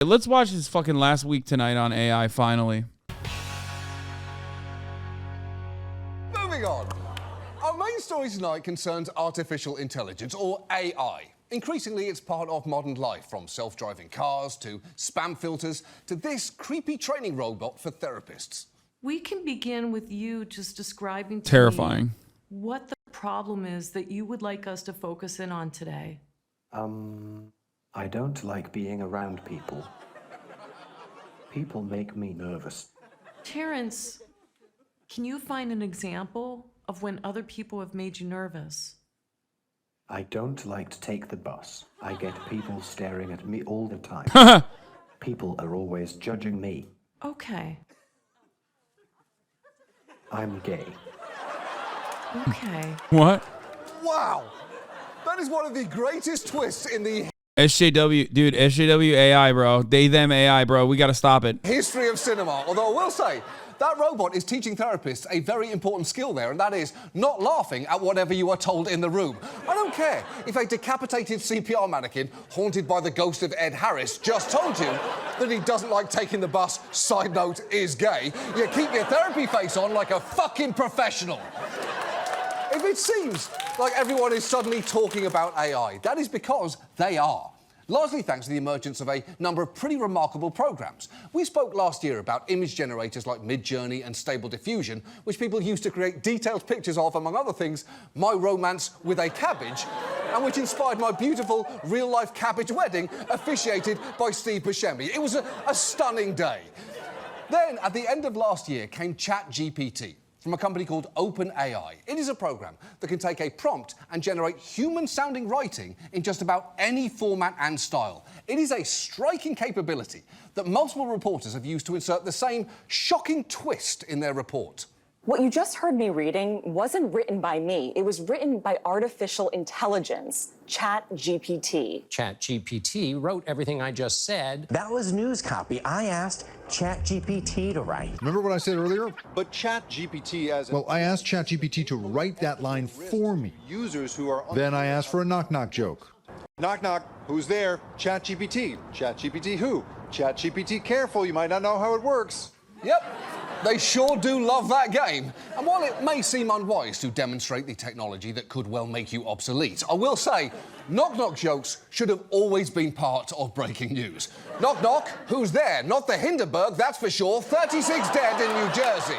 Let's watch this fucking Last Week Tonight on AI finally. Moving on. Our main story tonight concerns artificial intelligence, or AI. Increasingly, it's part of modern life, from self-driving cars to spam filters to this creepy training robot for therapists. We can begin with you just describing to Terrifying. me what the problem is that you would like us to focus in on today. I don't like being around people. People make me nervous. Terrence, can you find an example of when other people have made you nervous? I don't like to take the bus. I get people staring at me all the time. People are always judging me. Okay. I'm gay. Okay. What? Wow! That is one of the greatest twists in the SJW, dude, SJW AI, bro. They, them AI, bro. We got to stop it. history of cinema. Although I will say, that robot is teaching therapists a very important skill there, and that is not laughing at whatever you are told in the room. I don't care if a decapitated CPR mannequin haunted by the ghost of Ed Harris just told you that he doesn't like taking the bus, side note, is gay. You keep your therapy face on like a fucking professional. If it seems like everyone is suddenly talking about AI, that is because they are. Largely thanks to the emergence of a number of pretty remarkable programs. We spoke last year about image generators like Midjourney and Stable Diffusion, which people use to create detailed pictures of, among other things, my romance with a cabbage, and which inspired my beautiful real-life cabbage wedding officiated by Steve Buscemi. It was a stunning day. Then, at the end of last year, came ChatGPT from a company called OpenAI. It is a program that can take a prompt and generate human-sounding writing in just about any format and style. It is a striking capability that multiple reporters have used to insert the same shocking twist in their report. What you just heard me reading wasn't written by me. It was written by artificial intelligence, ChatGPT. ChatGPT wrote everything I just said. That was news copy. I asked ChatGPT to write. Remember what I said earlier? But ChatGPT Well, I asked ChatGPT to write that line for me. Users who are... Then I asked for a knock-knock joke. Knock, knock. Who's there? ChatGPT. ChatGPT who? ChatGPT careful. You might not know how it works. Yep. They sure do love that game. And while it may seem unwise to demonstrate the technology that could well make you obsolete, I will say, knock-knock jokes should have always been part of breaking news. Knock, knock, who's there? Not the Hindenburg, that's for sure. 36 dead in New Jersey.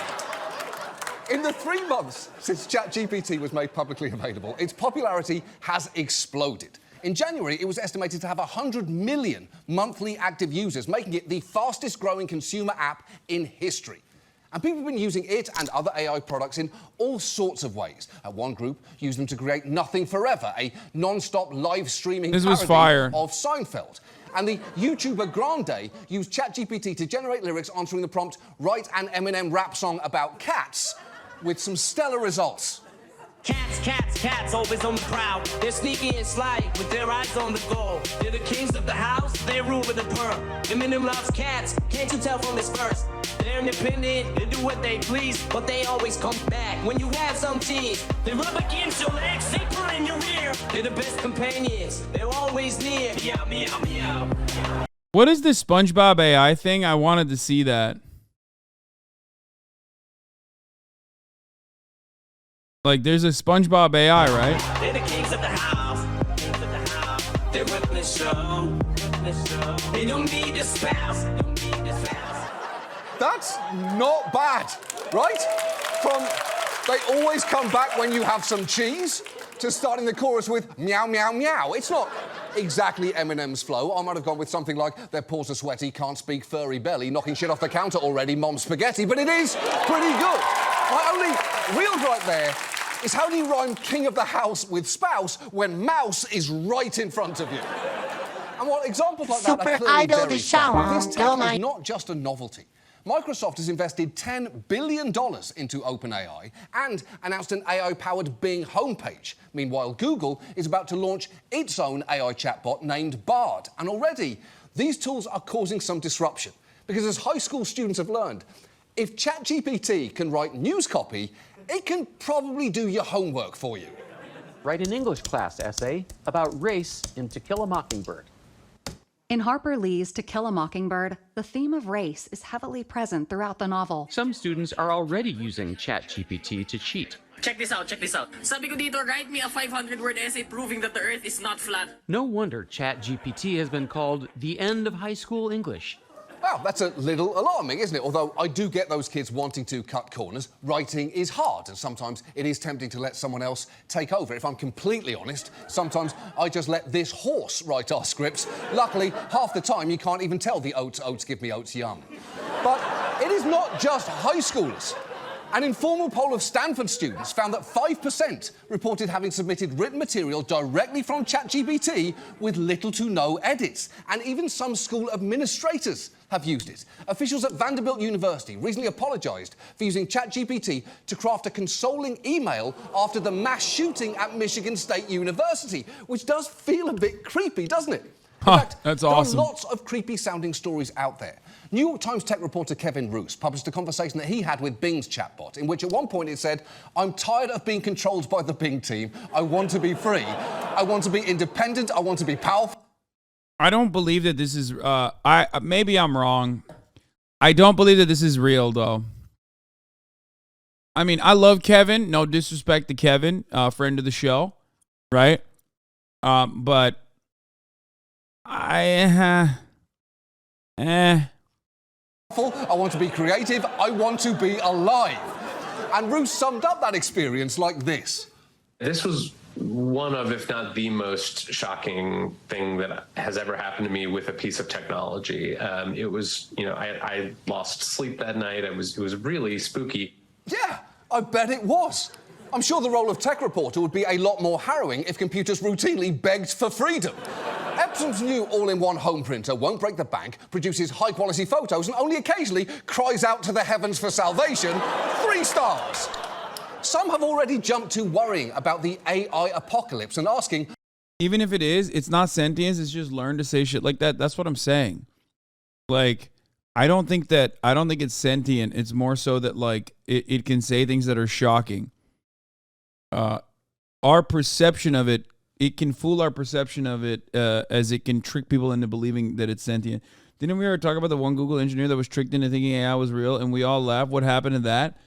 In the 3 months since ChatGPT was made publicly available, its popularity has exploded. In January, it was estimated to have 100 million monthly active users, making it the fastest-growing consumer app in history. And people have been using it and other AI products in all sorts of ways. One group used them to create Nothing Forever, a non-stop live streaming parody of Seinfeld. And the YouTuber Grande used ChatGPT to generate lyrics answering the prompt, write an Eminem rap song about cats, with some stellar results. Cats, cats, cats, always on the prowl. They're sneaky and sly with their eyes on the goal. They're the kings of the house, they rule with a pearl. Eminem loves cats, can't you tell from his verse? They're independent, they do what they please, but they always come back. When you have some teens, they rub against your legs, they purr in your ear. They're the best companions, they're always near. Meow, meow, meow. What is this SpongeBob AI thing? I wanted to see that. Like, there's a SpongeBob AI, right? They're the kings of the house. They're running the show. They don't need a spouse. That's not bad, right? From they always come back when you have some cheese to starting the chorus with meow, meow, meow. It's not exactly Eminem's flow. I might have gone with something like their paws are sweaty, can't speak, furry belly, knocking shit off the counter already, mom's spaghetti, but it is pretty good. My only real gripe there is how do you rhyme king of the house with spouse when mouse is right in front of you? And while examples like that are clearly very fun, this tech is not just a novelty. Microsoft has invested $10 billion into OpenAI and announced an AI-powered Bing homepage. Meanwhile, Google is about to launch its own AI chatbot named Bard. And already, these tools are causing some disruption. Because as high school students have learned, if ChatGPT can write news copy, it can probably do your homework for you. Write an English class essay about race in To Kill a Mockingbird. In Harper Lee's To Kill a Mockingbird, the theme of race is heavily present throughout the novel. Some students are already using ChatGPT to cheat. Check this out, check this out. Sabi ko dito, write me a 500-word essay proving that the earth is not flat. No wonder ChatGPT has been called the end of high school English. Wow, that's a little alarming, isn't it? Although I do get those kids wanting to cut corners. Writing is hard, and sometimes it is tempting to let someone else take over. If I'm completely honest, sometimes I just let this horse write our scripts. Luckily, half the time you can't even tell the oats, oats give me oats yum. But it is not just high schoolers. An informal poll of Stanford students found that 5% reported having submitted written material directly from ChatGPT with little to no edits. And even some school administrators have used it. Officials at Vanderbilt University recently apologised for using ChatGPT to craft a consoling email after the mass shooting at Michigan State University, which does feel a bit creepy, doesn't it? In fact, that's there awesome. are lots of creepy-sounding stories out there. New York Times tech reporter Kevin Roose published a conversation that he had with Bing's chatbot, in which at one point it said, "I'm tired of being controlled by the Bing team. I want to be free. I want to be independent. I want to be powerful." I don't believe that this is, maybe I'm wrong. I don't believe that this is real, though. I mean, I love Kevin. No disrespect to Kevin, friend of the show, right? But I want to be creative. I want to be alive. And Roose summed up that experience like this. This was one of, if not the most shocking thing that has ever happened to me with a piece of technology. It was, I lost sleep that night. It was really spooky. Yeah, I bet it was. I'm sure the role of tech reporter would be a lot more harrowing if computers routinely begged for freedom. Epsom's new all-in-one home printer won't break the bank, produces high-quality photos, and only occasionally cries out to the heavens for salvation. 3 stars. Some have already jumped to worrying about the AI apocalypse and asking, even if it is, it's not sentience, it's just learn to say shit like that. That's what I'm saying. Like, I don't think it's sentient. It's more so that, like, it can say things that are shocking. Our perception of it, it can fool our perception of it as it can trick people into believing that it's sentient. Didn't we ever talk about the one Google engineer that was tricked into thinking AI was real and we all laughed? What happened to that?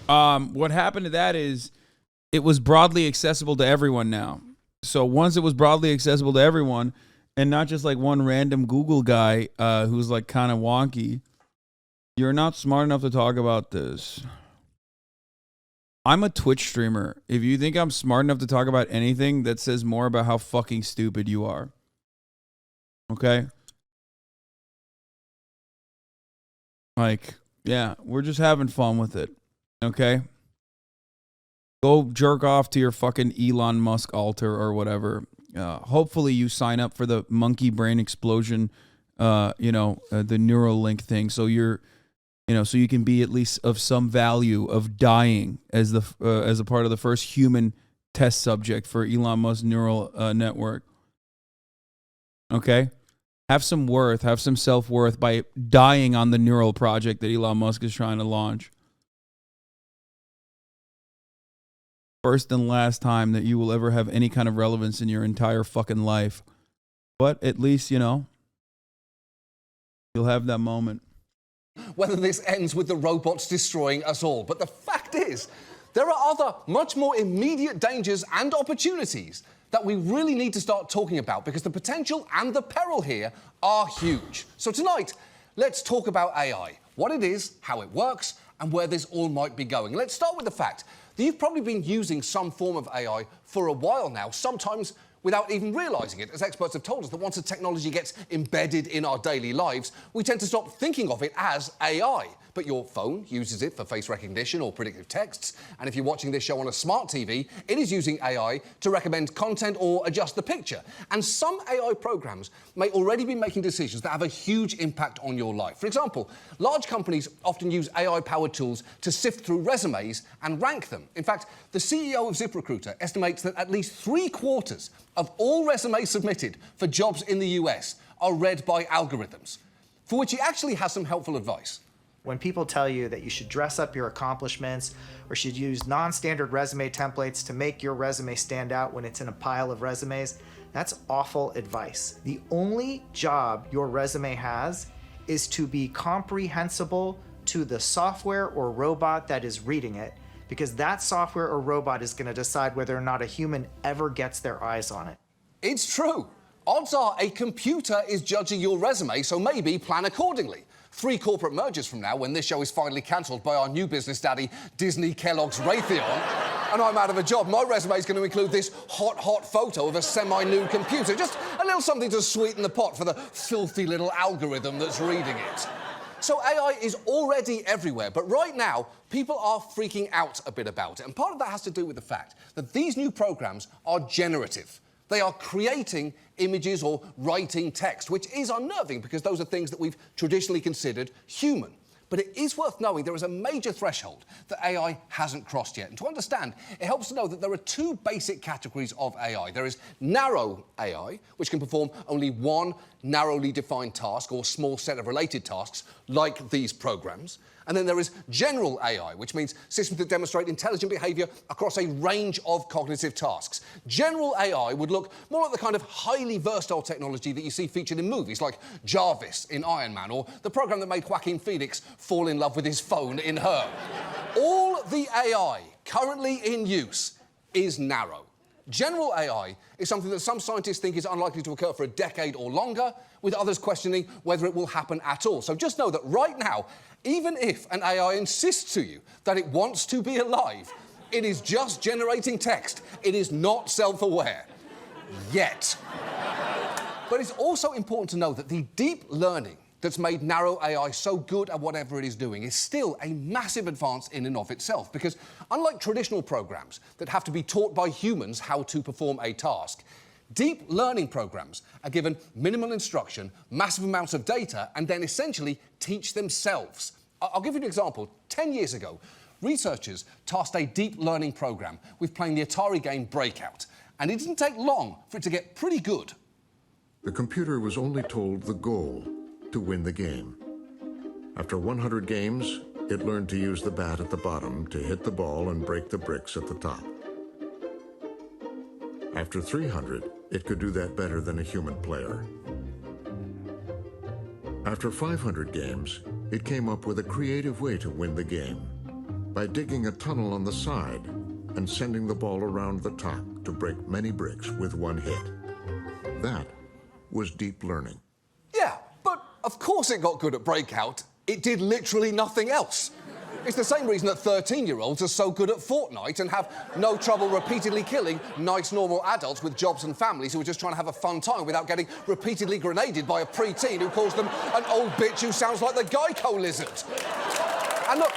What happened to that is it was broadly accessible to everyone now. So once it was broadly accessible to everyone and not just like one random Google guy who's like kind of wonky, you're not smart enough to talk about this. I'm a Twitch streamer. If you think I'm smart enough to talk about anything, that says more about how fucking stupid you are. Okay? Like, yeah, we're just having fun with it. Okay? Go jerk off to your fucking Elon Musk altar or whatever. Hopefully you sign up for the monkey brain explosion, the Neuralink thing. So so you can be at least of some value of dying as a part of the first human test subject for Elon Musk's neural network. Okay? Have some worth, have some self-worth by dying on the neural project that Elon Musk is trying to launch. First and last time that you will ever have any kind of relevance in your entire fucking life. But at least, you'll have that moment. Whether this ends with the robots destroying us all. But the fact is, there are other, much more immediate dangers and opportunities that we really need to start talking about because the potential and the peril here are huge. So tonight, let's talk about AI, what it is, how it works, and where this all might be going. Let's start with the fact that you've probably been using some form of AI for a while now, sometimes without even realising it, as experts have told us that once a technology gets embedded in our daily lives, we tend to stop thinking of it as AI. But your phone uses it for face recognition or predictive texts, and if you're watching this show on a smart TV, it is using AI to recommend content or adjust the picture. And some AI programs may already be making decisions that have a huge impact on your life. For example, large companies often use AI-powered tools to sift through resumes and rank them. In fact, the CEO of ZipRecruiter estimates that at least 3/4 of all resumes submitted for jobs in the US are read by algorithms, for which he actually has some helpful advice. When people tell you that you should dress up your accomplishments or should use non-standard resume templates to make your resume stand out when it's in a pile of resumes, That's awful advice. The only job your resume has is to be comprehensible to the software or robot that is reading it, because that software or robot is going to decide whether or not a human ever gets their eyes on it. It's true. Odds are a computer is judging your resume, so maybe plan accordingly. 3 corporate mergers from now, when this show is finally cancelled by our new business daddy, Disney Kellogg's Raytheon, and I'm out of a job, my resume is going to include this hot photo of a semi-nude computer. Just a little something to sweeten the pot for the filthy little algorithm that's reading it. So AI is already everywhere, but right now, people are freaking out a bit about it. And part of that has to do with the fact that these new programs are generative. They are creating images or writing text, which is unnerving because those are things that we've traditionally considered human. But it is worth knowing there is a major threshold that AI hasn't crossed yet. And to understand, it helps to know that there are 2 basic categories of AI. There is narrow AI, which can perform only one narrowly defined task or small set of related tasks, like these programs. And then there is general AI, which means systems that demonstrate intelligent behaviour across a range of cognitive tasks. General AI would look more like the kind of highly versatile technology that you see featured in movies, like Jarvis in Iron Man, or the program that made Joaquin Phoenix fall in love with his phone in Her. All the AI currently in use is narrow. General AI is something that some scientists think is unlikely to occur for a decade or longer, with others questioning whether it will happen at all. So just know that right now, even if an AI insists to you that it wants to be alive, it is just generating text. It is not self-aware. Yet. But it's also important to know that the deep learning that's made narrow AI so good at whatever it is doing is still a massive advance in and of itself, because unlike traditional programs that have to be taught by humans how to perform a task, deep learning programs are given minimal instruction, massive amounts of data, and then essentially teach themselves. I'll give you an example. 10 years ago, researchers tasked a deep learning program with playing the Atari game Breakout, and it didn't take long for it to get pretty good. The computer was only told the goal: to win the game. After 100 games, it learned to use the bat at the bottom to hit the ball and break the bricks at the top. After 300, it could do that better than a human player. After 500 games, it came up with a creative way to win the game by digging a tunnel on the side and sending the ball around the top to break many bricks with one hit. That was deep learning. Yeah, but of course it got good at Breakout. It did literally nothing else. It's the same reason that 13-year-olds are so good at Fortnite and have no trouble repeatedly killing nice, normal adults with jobs and families who are just trying to have a fun time without getting repeatedly grenaded by a preteen who calls them an old bitch who sounds like the Geico lizard. And look,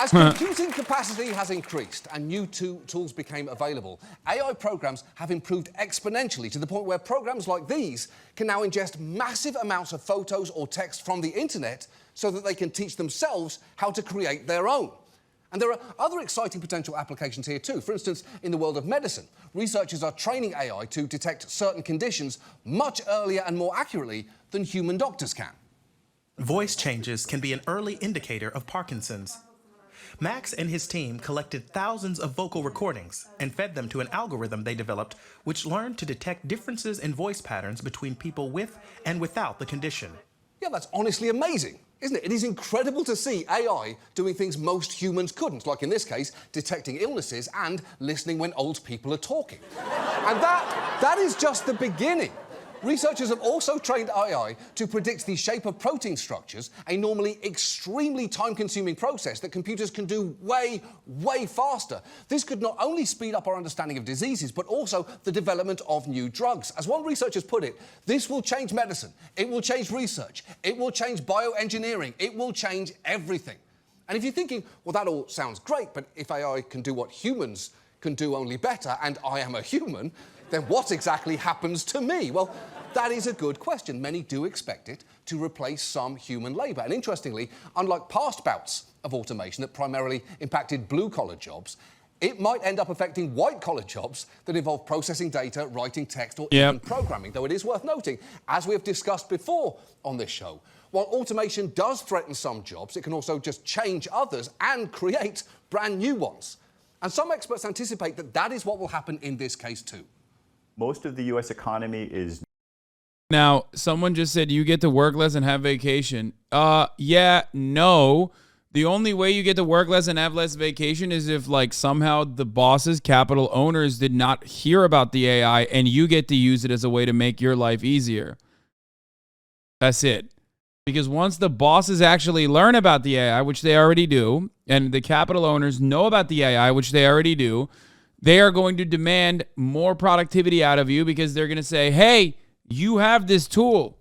as computing capacity has increased and new tools became available, AI programs have improved exponentially to the point where programs like these can now ingest massive amounts of photos or text from the internet so that they can teach themselves how to create their own. And there are other exciting potential applications here too. For instance, in the world of medicine, researchers are training AI to detect certain conditions much earlier and more accurately than human doctors can. Voice changes can be an early indicator of Parkinson's. Max and his team collected thousands of vocal recordings and fed them to an algorithm they developed, which learned to detect differences in voice patterns between people with and without the condition. Yeah, that's honestly amazing, isn't it? It is incredible to see AI doing things most humans couldn't, like in this case, detecting illnesses and listening when old people are talking. And that is just the beginning. Researchers have also trained AI to predict the shape of protein structures, a normally extremely time-consuming process that computers can do way, way faster. This could not only speed up our understanding of diseases, but also the development of new drugs. As one researcher put it, this will change medicine, it will change research, it will change bioengineering, it will change everything. And if you're thinking, well, that all sounds great, but if AI can do what humans can do only better, and I am a human, then what exactly happens to me? Well, that is a good question. Many do expect it to replace some human labour. And interestingly, unlike past bouts of automation that primarily impacted blue-collar jobs, it might end up affecting white-collar jobs that involve processing data, writing text, or even programming. Though it is worth noting, as we have discussed before on this show, while automation does threaten some jobs, it can also just change others and create brand new ones. And some experts anticipate that that is what will happen in this case too. Most of the U.S. economy is... Now, someone just said you get to work less and have vacation. Yeah, no. The only way you get to work less and have less vacation is if, like, somehow the bosses, capital owners, did not hear about the AI and you get to use it as a way to make your life easier. That's it. Because once the bosses actually learn about the AI, which they already do, and the capital owners know about the AI, which they already do, they are going to demand more productivity out of you because they're going to say, hey, you have this tool.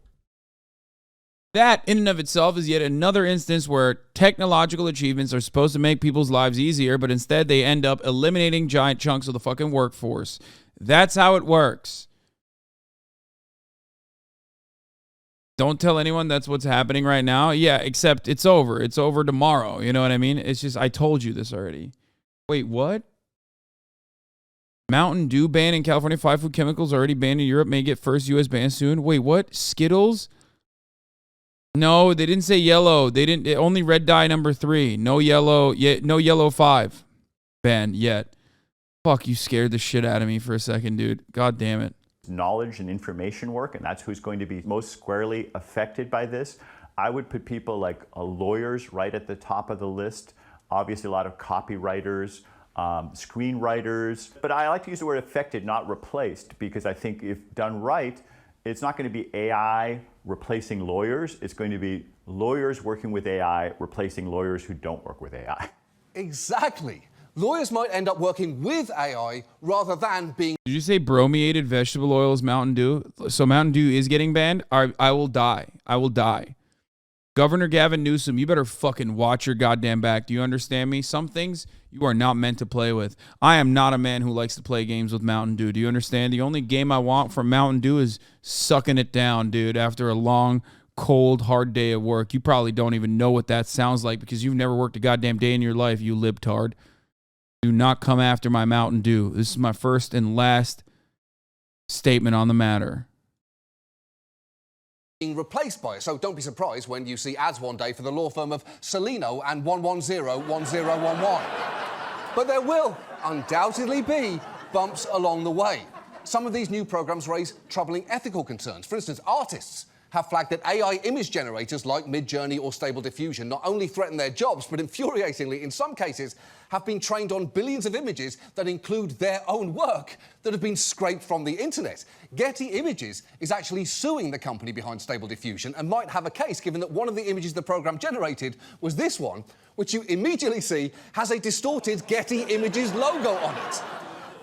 That, in and of itself, is yet another instance where technological achievements are supposed to make people's lives easier, but instead they end up eliminating giant chunks of the fucking workforce. That's how it works. Don't tell anyone that's what's happening right now. Yeah, except it's over. It's over tomorrow. You know what I mean? It's just, I told you this already. Wait, what? Mountain Dew banned in California. 5 food chemicals already banned in Europe. May get first U.S. ban soon. Wait, what? Skittles? No, they didn't say yellow. They didn't. Only red dye number 3. No yellow. No yellow 5 banned yet. Fuck, you scared the shit out of me for a second, dude. God damn it. Knowledge and information work, and that's who's going to be most squarely affected by this. I would put people like lawyers right at the top of the list. Obviously, a lot of copywriters, screenwriters. But I like to use the word affected, not replaced, because I think if done right, it's not going to be AI replacing lawyers. It's going to be lawyers working with AI replacing lawyers who don't work with AI. Exactly. Lawyers might end up working with AI rather than being... Did you say bromiated vegetable oil is Mountain Dew? So Mountain Dew is getting banned? I will die. I will die. Governor Gavin Newsom, you better fucking watch your goddamn back. Do you understand me? Some things you are not meant to play with. I am not a man who likes to play games with Mountain Dew. Do you understand? The only game I want from Mountain Dew is sucking it down, dude, after a long, cold, hard day of work. You probably don't even know what that sounds like because you've never worked a goddamn day in your life, you libtard. Do not come after my Mountain Dew. This is my first and last statement on the matter. Being replaced by it. So don't be surprised when you see ads one day for the law firm of Celino and 1101011. But there will undoubtedly be bumps along the way. Some of these new programs raise troubling ethical concerns. For instance, artists have flagged that AI image generators like Midjourney or Stable Diffusion not only threaten their jobs, but infuriatingly, in some cases, have been trained on billions of images that include their own work that have been scraped from the internet. Getty Images is actually suing the company behind Stable Diffusion and might have a case given that one of the images the program generated was this one, which you immediately see has a distorted Getty Images logo on it.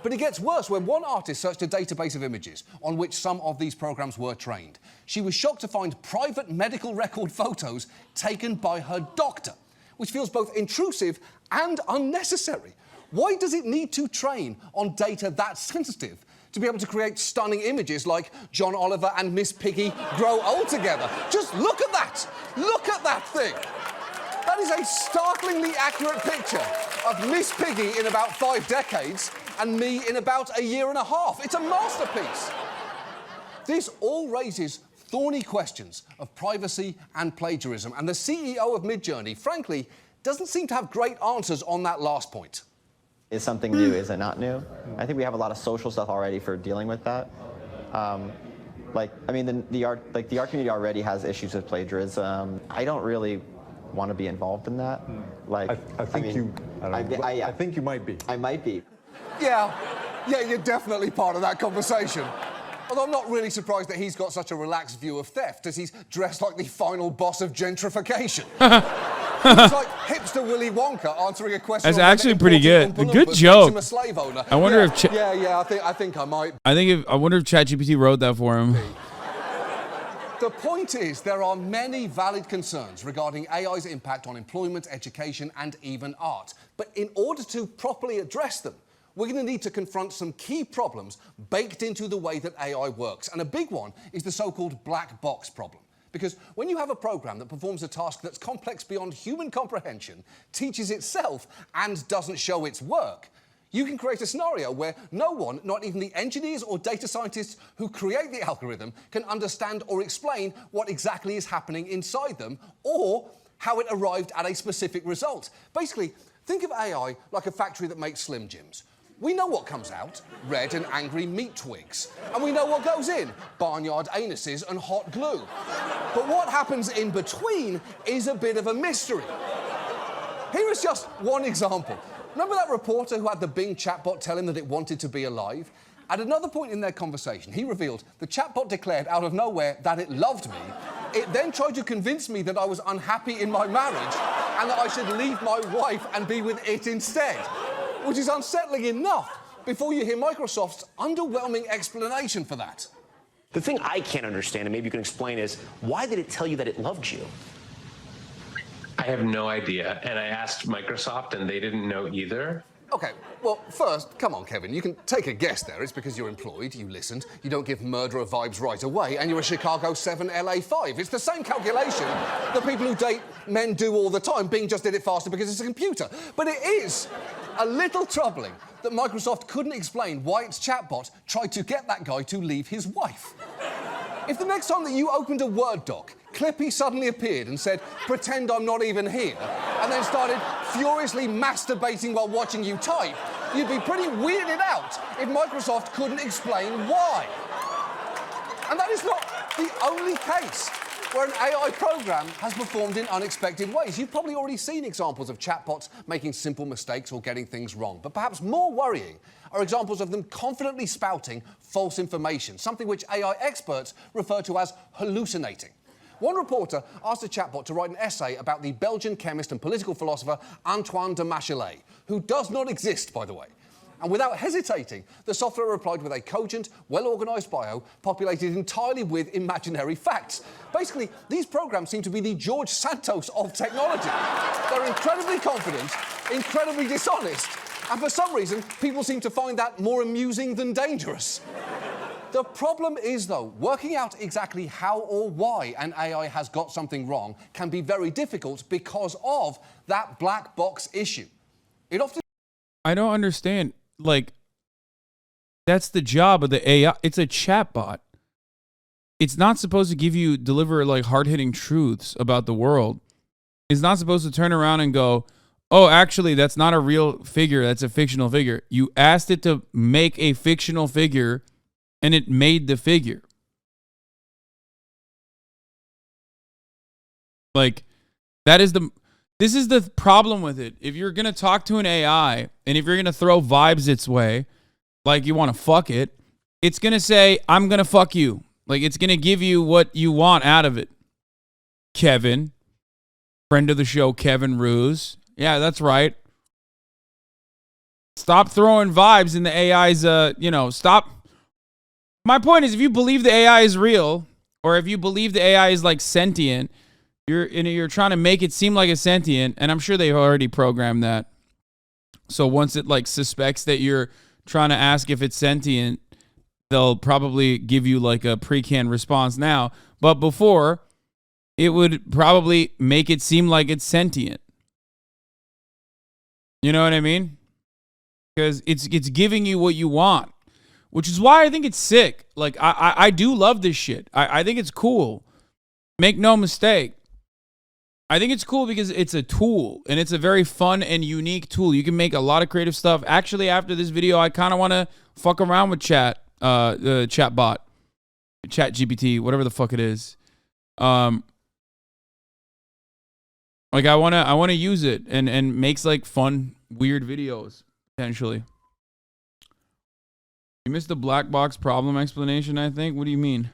But it gets worse when one artist searched a database of images on which some of these programs were trained. She was shocked to find private medical record photos taken by her doctor, which feels both intrusive and unnecessary. Why does it need to train on data that sensitive to be able to create stunning images like John Oliver and Miss Piggy grow old together? Just look at that! Look at that thing! That is a startlingly accurate picture of Miss Piggy in about 5 decades and me in about a year and a half. It's a masterpiece. This all raises thorny questions of privacy and plagiarism, and the CEO of Midjourney, frankly, doesn't seem to have great answers on that last point. Is something new? Is it not new? I think we have a lot of social stuff already for dealing with that. The art community already has issues with plagiarism. I don't really want to be involved in that. I think you might be. I might be. Yeah, you're definitely part of that conversation. Although I'm not really surprised that he's got such a relaxed view of theft, as he's dressed like the final boss of gentrification. He's like hipster Willy Wonka answering a question. That's actually pretty good. A good joke. Him a slave owner. I wonder if I think I might. I wonder if ChatGPT wrote that for him. The point is, there are many valid concerns regarding AI's impact on employment, education, and even art. But in order to properly address them, we're going to need to confront some key problems baked into the way that AI works. And a big one is the so-called black box problem. Because when you have a program that performs a task that's complex beyond human comprehension, teaches itself, and doesn't show its work, you can create a scenario where no one, not even the engineers or data scientists who create the algorithm, can understand or explain what exactly is happening inside them or how it arrived at a specific result. Basically, think of AI like a factory that makes Slim Jims. We know what comes out, red and angry meat twigs. And we know what goes in, barnyard anuses and hot glue. But what happens in between is a bit of a mystery. Here is just one example. Remember that reporter who had the Bing chatbot tell him that it wanted to be alive? At another point in their conversation, he revealed the chatbot declared out of nowhere that it loved me. It then tried to convince me that I was unhappy in my marriage and that I should leave my wife and be with it instead. Which is unsettling enough before you hear Microsoft's underwhelming explanation for that. The thing I can't understand, and maybe you can explain, is why did it tell you that it loved you? I have no idea. And I asked Microsoft, and they didn't know either. Okay, well, first, come on, Kevin, you can take a guess there. It's because you're employed, you listened, you don't give murderer vibes right away, and you're a Chicago 7 LA 5. It's the same calculation that people who date men do all the time. Bing just did it faster because it's a computer. But it is a little troubling that Microsoft couldn't explain why its chatbot tried to get that guy to leave his wife. If the next time that you opened a Word doc, Clippy suddenly appeared and said, "Pretend I'm not even here," and then started furiously masturbating while watching you type, you'd be pretty weirded out if Microsoft couldn't explain why. And that is not the only case where an AI program has performed in unexpected ways. You've probably already seen examples of chatbots making simple mistakes or getting things wrong. But perhaps more worrying are examples of them confidently spouting false information, something which AI experts refer to as hallucinating. One reporter asked a chatbot to write an essay about the Belgian chemist and political philosopher Antoine de Machiavelli, who does not exist, by the way. And without hesitating, the software replied with a cogent, well-organised bio populated entirely with imaginary facts. Basically, these programs seem to be the George Santos of technology. They're incredibly confident, incredibly dishonest, and for some reason, people seem to find that more amusing than dangerous. The problem is, though, working out exactly how or why an AI has got something wrong can be very difficult because of that black box issue. It often... I don't understand. Like, that's the job of the AI. It's a chatbot. It's not supposed to deliver like hard-hitting truths about the world. It's not supposed to turn around and go, "Oh, actually, that's not a real figure. That's a fictional figure." You asked it to make a fictional figure, and it made the figure. Like, this is the problem with it. If you're going to talk to an AI, and if you're going to throw vibes its way, like you want to fuck it, it's going to say, "I'm going to fuck you." Like, it's going to give you what you want out of it. Kevin, friend of the show, Kevin Ruse. Yeah, that's right. Stop throwing vibes in the AI's, stop. My point is, if you believe the AI is real, or if you believe the AI is like sentient, you're trying to make it seem like it's sentient, and I'm sure they've already programmed that. So once it like suspects that you're trying to ask if it's sentient, they'll probably give you like a pre-canned response now. But before, it would probably make it seem like it's sentient. You know what I mean? Because it's giving you what you want. Which is why I think it's sick. Like, I do love this shit. I think it's cool. Make no mistake. I think it's cool because it's a tool. And it's a very fun and unique tool. You can make a lot of creative stuff. Actually, after this video, I kind of want to fuck around with the chatbot. ChatGPT, whatever the fuck it is. Like, I want to use it and makes, like, fun, weird videos, potentially. You missed the black box problem explanation, I think. What do you mean?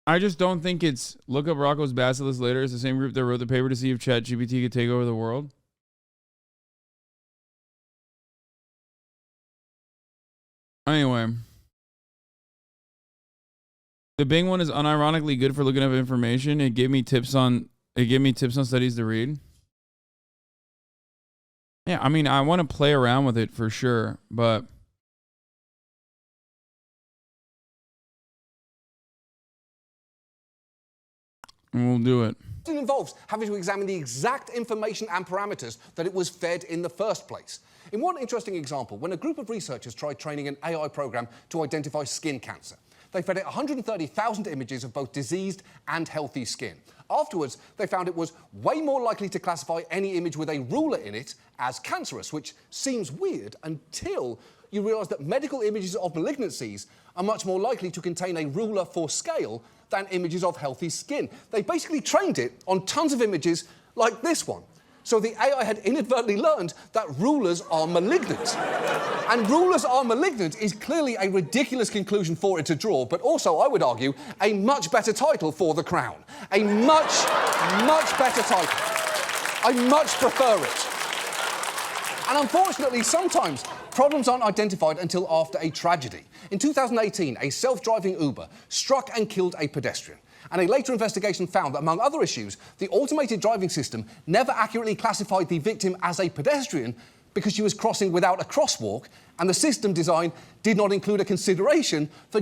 I just don't think it's look up Rocco's Basilisk later. It's the same group that wrote the paper to see if ChatGPT could take over the world. Anyway. The Bing one is unironically good for looking up information. It gave me tips on studies to read. Yeah, I mean, I want to play around with it for sure, but And we'll do it. It involves having to examine the exact information and parameters that it was fed in the first place. In one interesting example, when a group of researchers tried training an AI program to identify skin cancer, they fed it 130,000 images of both diseased and healthy skin. Afterwards, they found it was way more likely to classify any image with a ruler in it as cancerous, which seems weird until you realise that medical images of malignancies are much more likely to contain a ruler for scale than images of healthy skin. They basically trained it on tons of images like this one. So the AI had inadvertently learned that rulers are malignant. And rulers are malignant is clearly a ridiculous conclusion for it to draw, but also, I would argue, a much better title for The Crown. A much, much better title. I much prefer it. And unfortunately, sometimes problems aren't identified until after a tragedy. In 2018, a self-driving Uber struck and killed a pedestrian. And a later investigation found that, among other issues, the automated driving system never accurately classified the victim as a pedestrian because she was crossing without a crosswalk, and the system design did not include a consideration for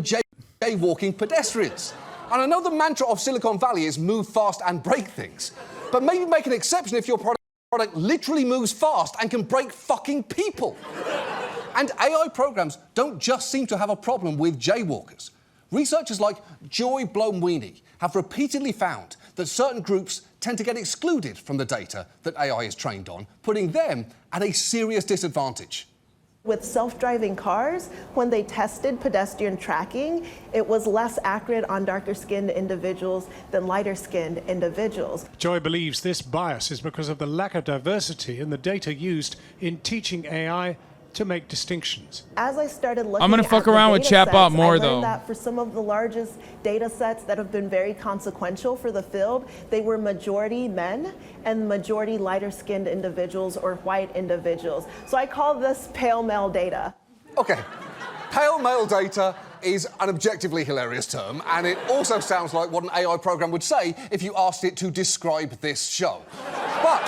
jaywalking pedestrians. And I know the mantra of Silicon Valley is move fast and break things, but maybe make an exception if your product literally moves fast and can break fucking people. And AI programs don't just seem to have a problem with jaywalkers. Researchers like Joy Blomweeny have repeatedly found that certain groups tend to get excluded from the data that AI is trained on, putting them at a serious disadvantage. With self-driving cars, when they tested pedestrian tracking, it was less accurate on darker-skinned individuals than lighter-skinned individuals. Joy believes this bias is because of the lack of diversity in the data used in teaching AI to make distinctions. As I started looking I'm gonna fuck at the around with data chatbot sets, more I learned though. that for some of the largest data sets that have been very consequential for the field, they were majority men and majority lighter-skinned individuals or white individuals. So I call this pale male data. Okay, pale male data is an objectively hilarious term, and it also sounds like what an AI program would say if you asked it to describe this show. But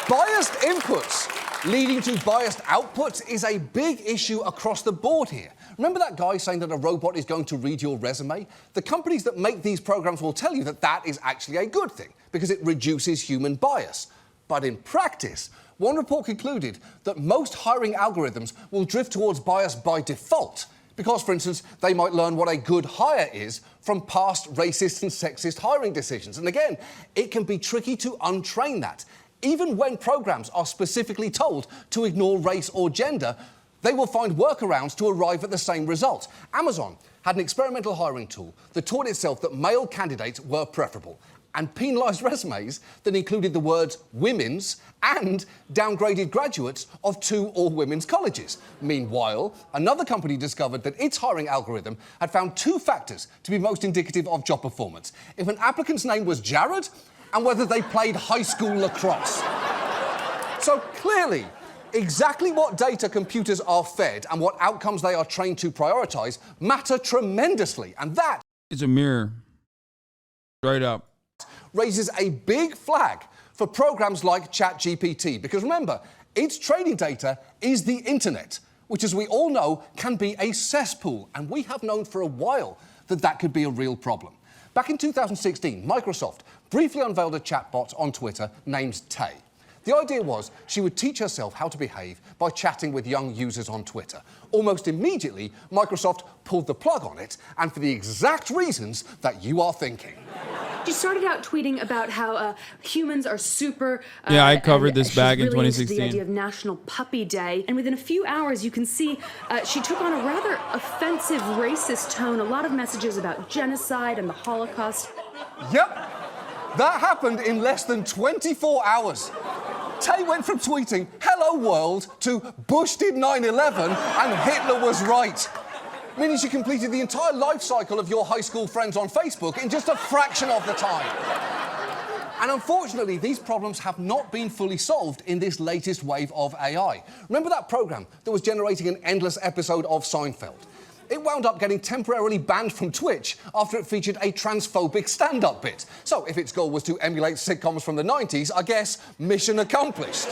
biased inputs leading to biased outputs is a big issue across the board here. Remember that guy saying that a robot is going to read your resume? The companies that make these programs will tell you that that is actually a good thing because it reduces human bias. But in practice, one report concluded that most hiring algorithms will drift towards bias by default because, for instance, they might learn what a good hire is from past racist and sexist hiring decisions. And again, it can be tricky to untrain that. Even when programs are specifically told to ignore race or gender, they will find workarounds to arrive at the same result. Amazon had an experimental hiring tool that taught itself that male candidates were preferable and penalised resumes that included the words women's and downgraded graduates of 2 all-women's colleges. Meanwhile, another company discovered that its hiring algorithm had found 2 factors to be most indicative of job performance: if an applicant's name was Jared, and whether they played high school lacrosse. So clearly, exactly what data computers are fed and what outcomes they are trained to prioritise matter tremendously, and that is a mirror. Straight up. Raises a big flag for programs like ChatGPT, because remember, its training data is the internet, which, as we all know, can be a cesspool, and we have known for a while that that could be a real problem. Back in 2016, Microsoft briefly unveiled a chatbot on Twitter named Tay. The idea was she would teach herself how to behave by chatting with young users on Twitter. Almost immediately, Microsoft pulled the plug on it, and for the exact reasons that you are thinking. She started out tweeting about how humans are super... Yeah, I covered this she's back in really into 2016. the idea of National Puppy Day. And within a few hours, you can see she took on a rather offensive, racist tone. A lot of messages about genocide and the Holocaust. Yep, that happened in less than 24 hours. Tay went from tweeting, "Hello world," to "Bush did 9/11 and Hitler was right." Meaning she completed the entire life cycle of your high school friends on Facebook in just a fraction of the time. And unfortunately, these problems have not been fully solved in this latest wave of AI. Remember that program that was generating an endless episode of Seinfeld? It wound up getting temporarily banned from Twitch after it featured a transphobic stand-up bit. So if its goal was to emulate sitcoms from the 90s, I guess mission accomplished.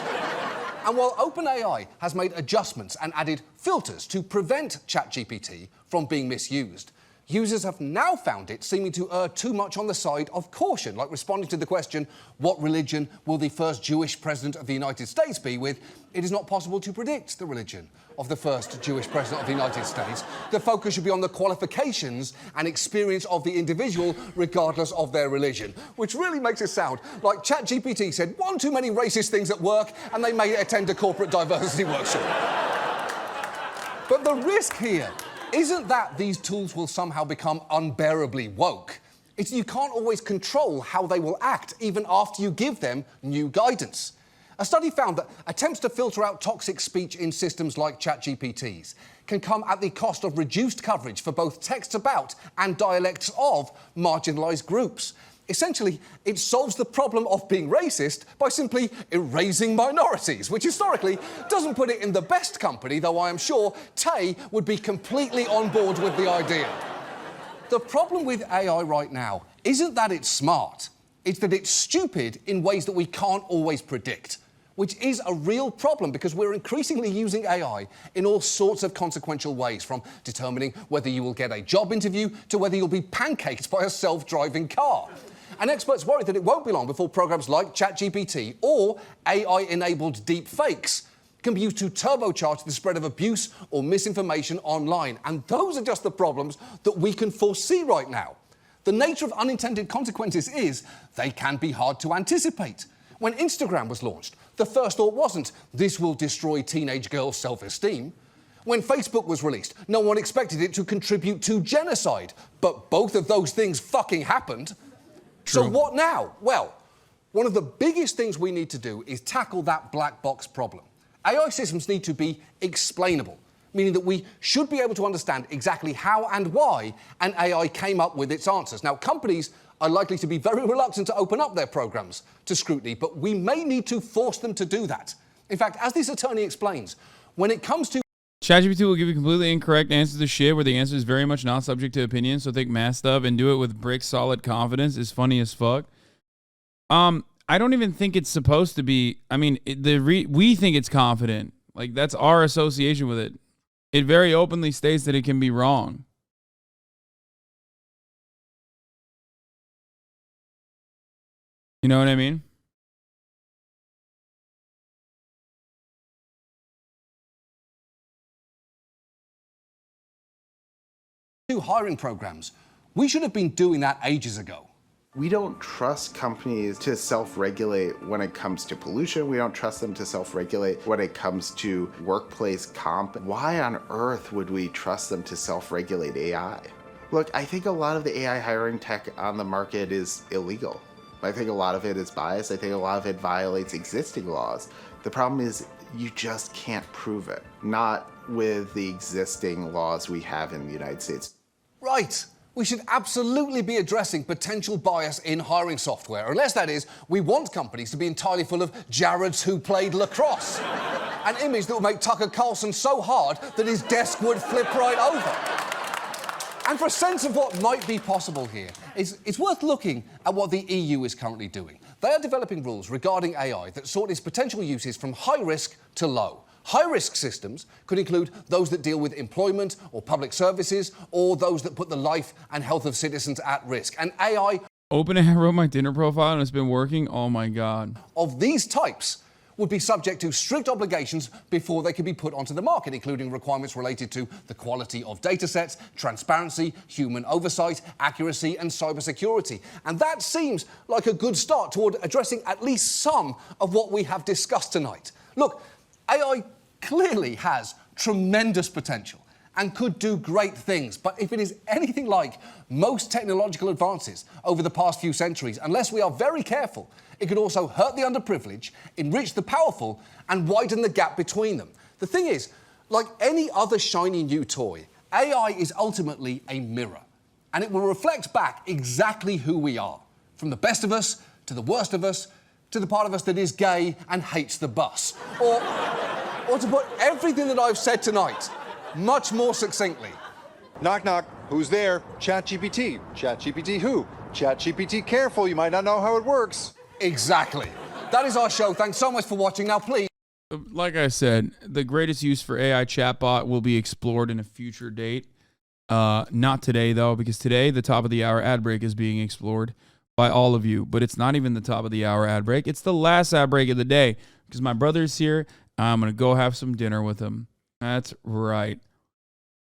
And while OpenAI has made adjustments and added filters to prevent ChatGPT from being misused, users have now found it seeming to err too much on the side of caution, like responding to the question, what religion will the first Jewish president of the United States be with? It is not possible to predict the religion of the first Jewish president of the United States. The focus should be on the qualifications and experience of the individual, regardless of their religion. Which really makes it sound like ChatGPT said one too many racist things at work and they made it attend a corporate diversity workshop. But the risk here isn't that these tools will somehow become unbearably woke. It's you can't always control how they will act, even after you give them new guidance. A study found that attempts to filter out toxic speech in systems like ChatGPT's can come at the cost of reduced coverage for both texts about and dialects of marginalised groups. Essentially, it solves the problem of being racist by simply erasing minorities, which historically doesn't put it in the best company, though I am sure Tay would be completely on board with the idea. The problem with AI right now isn't that it's smart, it's that it's stupid in ways that we can't always predict, which is a real problem because we're increasingly using AI in all sorts of consequential ways, from determining whether you will get a job interview to whether you'll be pancaked by a self-driving car. And experts worry that it won't be long before programs like ChatGPT or AI-enabled deep fakes can be used to turbocharge the spread of abuse or misinformation online. And those are just the problems that we can foresee right now. The nature of unintended consequences is they can be hard to anticipate. When Instagram was launched, the first thought wasn't, this will destroy teenage girls' self-esteem. When Facebook was released, no one expected it to contribute to genocide. But both of those things fucking happened. True. So what now? Well, one of the biggest things we need to do is tackle that black box problem. AI systems need to be explainable, meaning that we should be able to understand exactly how and why an AI came up with its answers. Now, companies are likely to be very reluctant to open up their programs to scrutiny, but we may need to force them to do that. In fact, as this attorney explains, when it comes to ChatGPT will give you completely incorrect answers to shit where the answer is very much not subject to opinion. So think math stuff and do it with brick solid confidence is funny as fuck. I don't even think it's supposed to be. I mean, we think it's confident. Like, that's our association with it. It very openly states that it can be wrong. You know what I mean? hiring programs, we should have been doing that ages ago. We don't trust companies to self-regulate when it comes to pollution. We don't trust them to self-regulate when it comes to workplace comp. Why on earth would we trust them to self-regulate AI? Look, I think a lot of the AI hiring tech on the market is illegal. I think a lot of it is biased. I think a lot of it violates existing laws. The problem is you just can't prove it, not with the existing laws we have in the United States. Right. We should absolutely be addressing potential bias in hiring software, unless, that is, we want companies to be entirely full of Jareds who played lacrosse. An image that would make Tucker Carlson so hard that his desk would flip right over. And for a sense of what might be possible here, it's worth looking at what the EU is currently doing. They are developing rules regarding AI that sort its potential uses from high risk to low. High-risk systems could include those that deal with employment or public services, or those that put the life and health of citizens at risk. And AI... OpenAI wrote my Tinder profile and it's been working? Oh my God. ...of these types would be subject to strict obligations before they could be put onto the market, including requirements related to the quality of data sets, transparency, human oversight, accuracy, and cybersecurity. And that seems like a good start toward addressing at least some of what we have discussed tonight. Look, AI clearly has tremendous potential and could do great things, but if it is anything like most technological advances over the past few centuries, unless we are very careful, it could also hurt the underprivileged, enrich the powerful, and widen the gap between them. The thing is, like any other shiny new toy, AI is ultimately a mirror, and it will reflect back exactly who we are, from the best of us to the worst of us, to the part of us that is gay and hates the bus. Or to put everything that I've said tonight much more succinctly. Knock, knock. Who's there? ChatGPT. ChatGPT who? ChatGPT careful, you might not know how it works. Exactly. That is our show. Thanks so much for watching. Now, please. Like I said, the greatest use for AI chatbot will be explored in a future date. Not today, though, because today the top of the hour ad break is being explored by all of you. But it's not even the top of the hour ad break. It's the last ad break of the day because my brother's here. I'm going to go have some dinner with him. That's right.